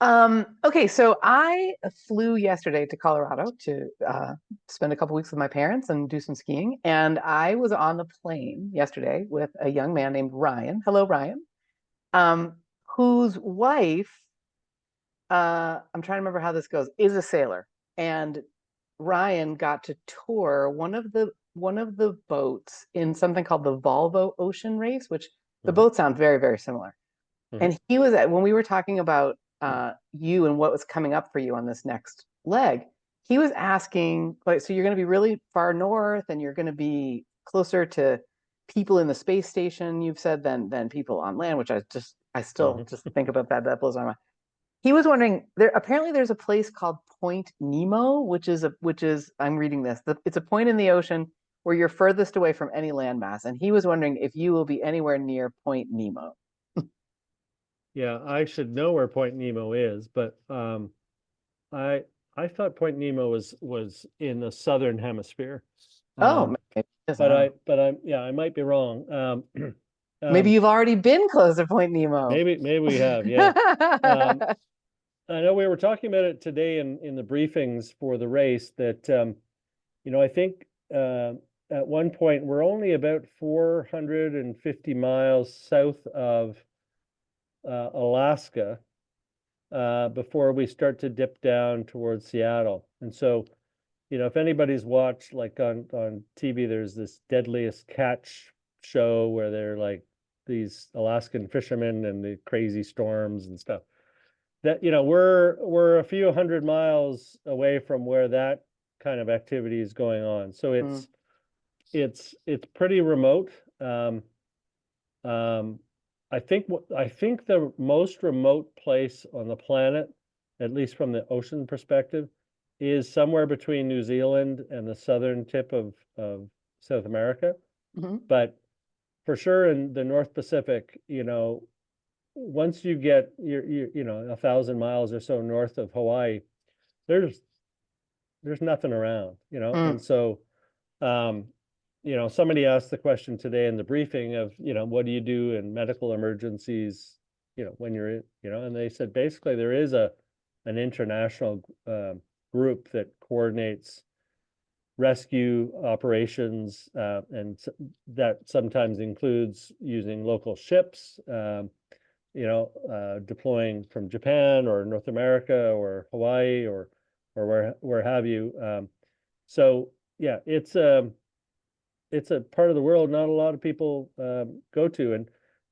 Okay, so I flew yesterday to Colorado to spend a couple weeks with my parents and do some skiing. And I was on the plane yesterday with a young man named Ryan. Hello, Ryan. Um, whose wife, I'm trying to remember how this goes, is a sailor. And Ryan got to tour one of the boats in something called the Volvo Ocean Race, which the Hmm. boats sound very, very similar. Hmm. And he was at when we were talking about you and what was coming up for you on this next leg, he was asking, like, so you're going to be really far north and you're going to be closer to people in the space station, you've said, than people on land, which I still Hmm. just think about that. That blows my mind. He was wondering there apparently there's a place called Point Nemo, which is I'm reading this. It's a point in the ocean where you're furthest away from any landmass. And he was wondering if you will be anywhere near Point Nemo. Yeah, I should know where Point Nemo is, but I I thought Point Nemo was in the southern hemisphere. Oh, Um, maybe it is. I but don't know. I might be wrong. Maybe Um, you've already been close to Point Nemo. maybe we have, yeah. Um, I know we were talking about it today in the briefings for the race that I think at one point we're only about 450 miles south of Alaska before we start to dip down towards Seattle. And so, if anybody's watched like on TV, there's this Deadliest Catch show where they're like these Alaskan fishermen and the crazy storms and stuff. That we're a few hundred miles away from where that kind of activity is going on. So Mm, it's pretty remote. Um, I think the most remote place on the planet, at least from the ocean perspective, is somewhere between New Zealand and the southern tip of South America. mhm. But for sure in the North Pacific, once you get 1,000 miles or so north of Hawaii, there's there's nothing around, and Mm. so um, somebody asked the question today in the briefing of, what do you do in medical emergencies, when you're in, and they said basically there is an international group that coordinates rescue operations, and that sometimes includes using local ships, deploying from Japan or North America or Hawaii or where have you. So yeah, it's a part of the world not a lot of people go to.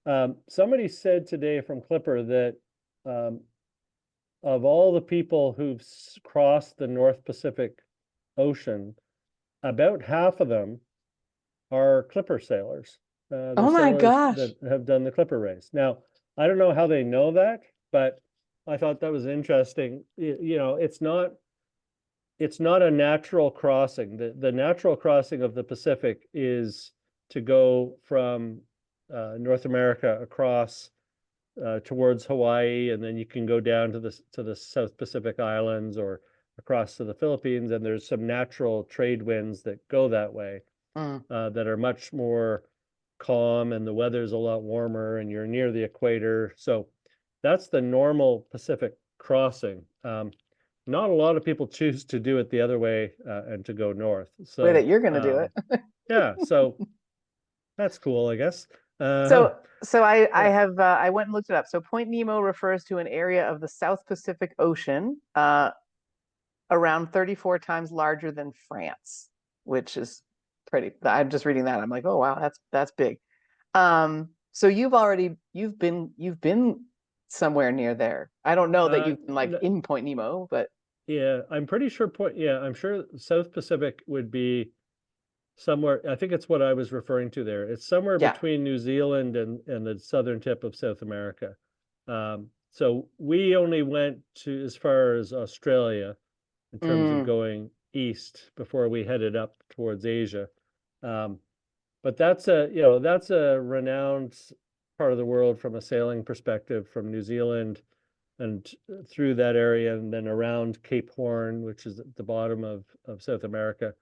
And somebody said today from Clipper that um, of all the people who've crossed the North Pacific Ocean, about half of them are Clipper sailors. They're Oh my sailors that gosh. have done the Clipper race. Now, I don't know how they know that, but I thought that was interesting. It's not a natural crossing. The natural crossing of the Pacific is to go from North America across towards Hawaii, and then you can go down to the South Pacific Islands or across to the Philippines. And there's some natural trade winds that go that way, Mm. that are much more calm, and the weather's a lot warmer, and you're near the equator. So that's the normal Pacific crossing. Not a lot of people choose to do it the other way, and to go north. Way that So you're gonna do it. yeah, so that's cool, I guess. So so I Yeah. have I went and looked it up. So Point Nemo refers to an area of the South Pacific Ocean, around 34 times larger than France, which is pretty. I'm just reading that. I'm like, oh wow, that's big. So you've been somewhere near there. I don't know that Uh, you've been like in Point Nemo, but yeah, I'm pretty sure yeah, I'm sure South Pacific would be somewhere. I think it's what I was referring to there. It's somewhere yeah. between New Zealand and the southern tip of South America. So we only went to as far as Australia in terms of Mm, going east before we headed up towards Asia. Um, but that's a renowned part of the world from a sailing perspective, from New Zealand and through that area, and then around Cape Horn, which is at the bottom of South America.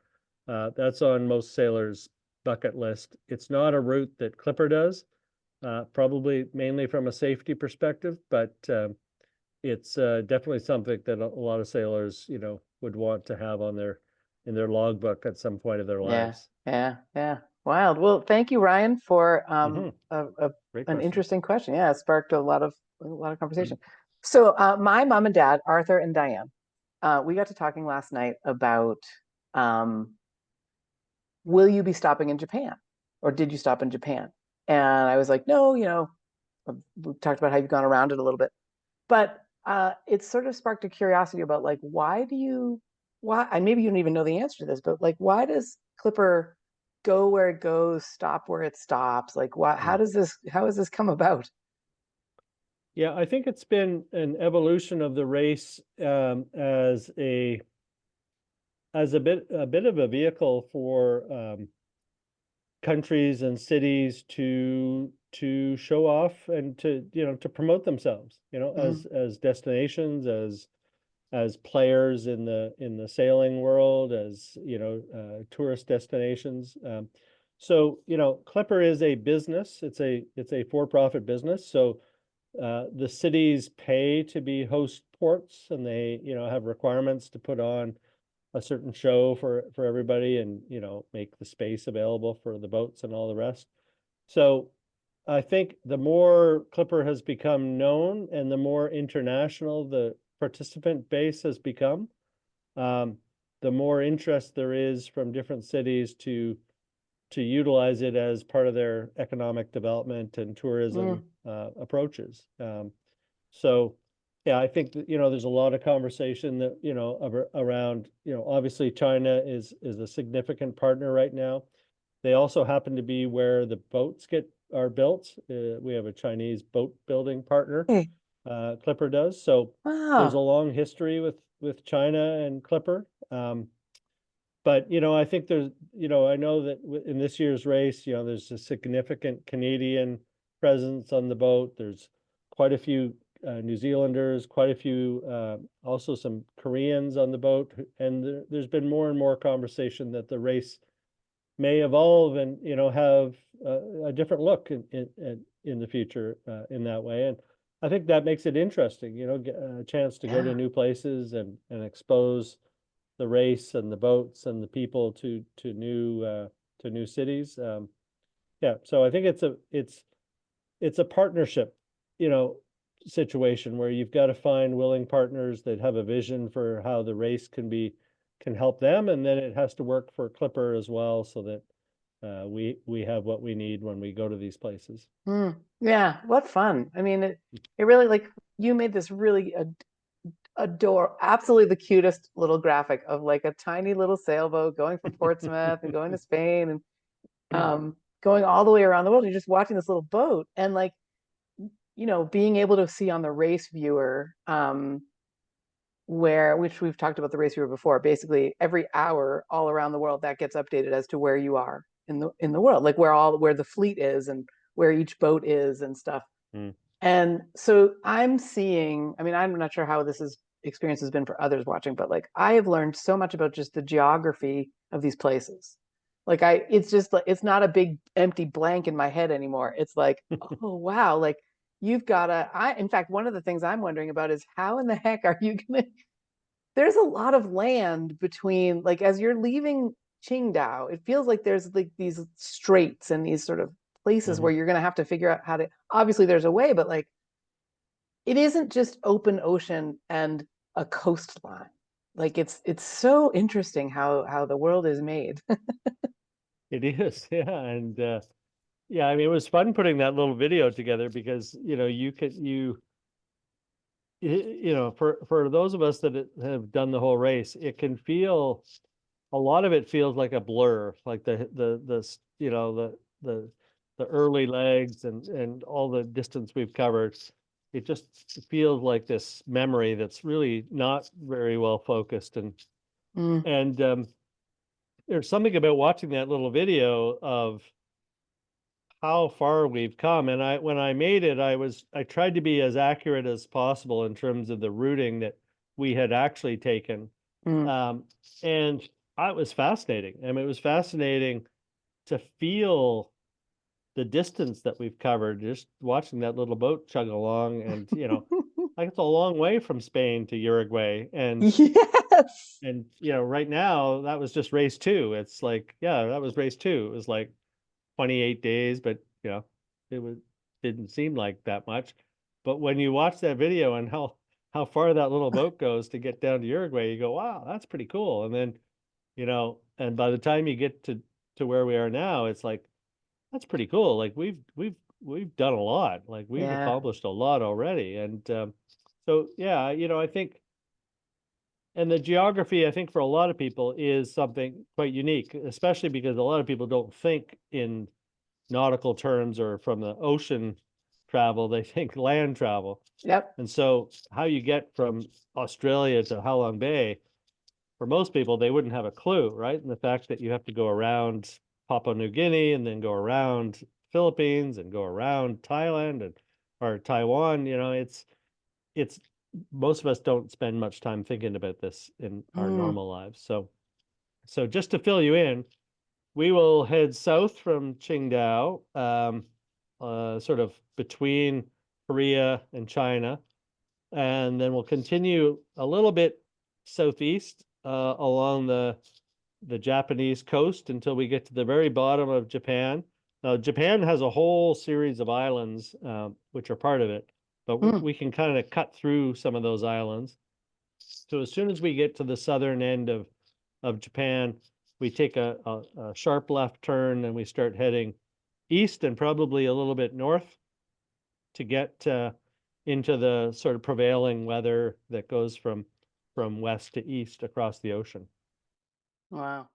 That's on most sailors' bucket list. It's not a route that Clipper does, probably mainly from a safety perspective, but it's definitely something that a lot of sailors, would want to have on their in their logbook at some point of their Yeah, lives. yeah, yeah. Wild. Well, thank you, Ryan, for Hmm. Great an question. interesting question. Yeah, it sparked a lot of conversation. So, my mom and dad, Arthur and Diane, we got to talking last night about um, will you be stopping in Japan, or did you stop in Japan? And I was like, no, we talked about how you've gone around it a little bit, but it sort of sparked a curiosity about like why, and maybe you don't even know the answer to this, but like why does Clipper go where it goes, stop where it stops? Like why Mm. how has this come about? Yeah, I think it's been an evolution of the race, as a bit of a vehicle for countries and cities to show off and to promote themselves, Mm, as destinations, as players in the sailing world, as tourist destinations. So Clipper is a business. It's a for-profit business. So the cities pay to be host ports, and they have requirements to put on a certain show for everybody, and make the space available for the boats and all the rest. So I think the more Clipper has become known and the more international the participant base has become, um, the more interest there is from different cities to utilize it as part of their economic development and tourism mm, approaches. So yeah, I think that, there's a lot of conversation that, around, obviously China is a significant partner right now. They also happen to be where the boats are built. We have a Chinese boat building partner, hey, Clipper does. So there's a wow. long history with China and Clipper. But I think there's, I know that in this year's race, there's a significant Canadian presence on the boat. There's quite a few New Zealanders, quite a few, also some Koreans on the boat, and there's been more and more conversation that the race may evolve and have a different look in the future, in that way. And I think that makes it interesting, get a chance to go to Yeah. new places and expose the race and the boats and the people to new cities. Yeah, so I think it's a partnership, you know, situation where you've got to find willing partners that have a vision for how the race can help them, and then it has to work for Clipper as well, so that we have what we need when we go to these places. Mm, yeah, what fun. I mean, it really like you made this really absolutely the cutest little graphic of like a tiny little sailboat going from Portsmouth and going to Spain and going all the way around the world. You're just watching this little boat and like, being able to see on the race viewer, which we've talked about the race viewer before, basically every hour all around the world that gets updated as to where you are in the world, like where the fleet is and where each boat is and stuff. Mm. And so I'm seeing, I mean, I'm not sure how this experience has been for others watching, but like I have learned so much about just the geography of these places. Like it's just like it's not a big empty blank in my head anymore. It's like, oh wow, like you've got to in fact, one of the things I'm wondering about is how in the heck are you gonna there's a lot of land between like as you're leaving Qingdao, it feels like there's like these straits and these sort of places Mhm. where you're going to have to figure out how to obviously there's a way, but like it isn't just open ocean and a coastline. Like it's so interesting how the world is made. It is, yeah, and yeah, I mean, it was fun putting that little video together because for those of us that have done the whole race, it can feel a lot of it feels like a blur, like the the early legs and all the distance we've covered. It just feels like this memory that's really not very well focused, Mm, and there's something about watching that little video of how far we've come. And when I made it, I tried to be as accurate as possible in terms of the routing that we had actually taken. mm. Um, and it was fascinating. I mean, it was fascinating to feel the distance that we've covered, just watching that little boat chug along. And like it's a long way from Spain to Uruguay. Yes. And right now that was just race two. It's like, yeah, that was race two. It was like 28 days, but it was didn't seem like that much. But when you watch that video and how far that little boat goes to get down to Uruguay, you go, wow, that's pretty cool. And then, and by the time you get to where we are now, it's like, that's pretty cool. Like we've done a lot. Like we've Yeah. accomplished a lot already. And so yeah, I think, and the geography, I think for a lot of people is something quite unique, especially because a lot of people don't think in nautical terms or from the ocean travel, they think land travel. Yep. And so how you get from Australia to Halong Bay, for most people, they wouldn't have a clue, right? And the fact that you have to go around Papua New Guinea and then go around Philippines and go around Thailand and or Taiwan, it's most of us don't spend much time thinking about this in our Mm. normal lives. So just to fill you in, we will head south from Qingdao, sort of between Korea and China, and then we'll continue a little bit southeast along the Japanese coast until we get to the very bottom of Japan. Now, Japan has a whole series of islands, which are part of it, but Mm. we can kind of cut through some of those islands. So as soon as we get to the southern end of Japan, we take a sharp left turn and we start heading east and probably a little bit north to get into the sort of prevailing weather that goes from west to east across the ocean. Wow.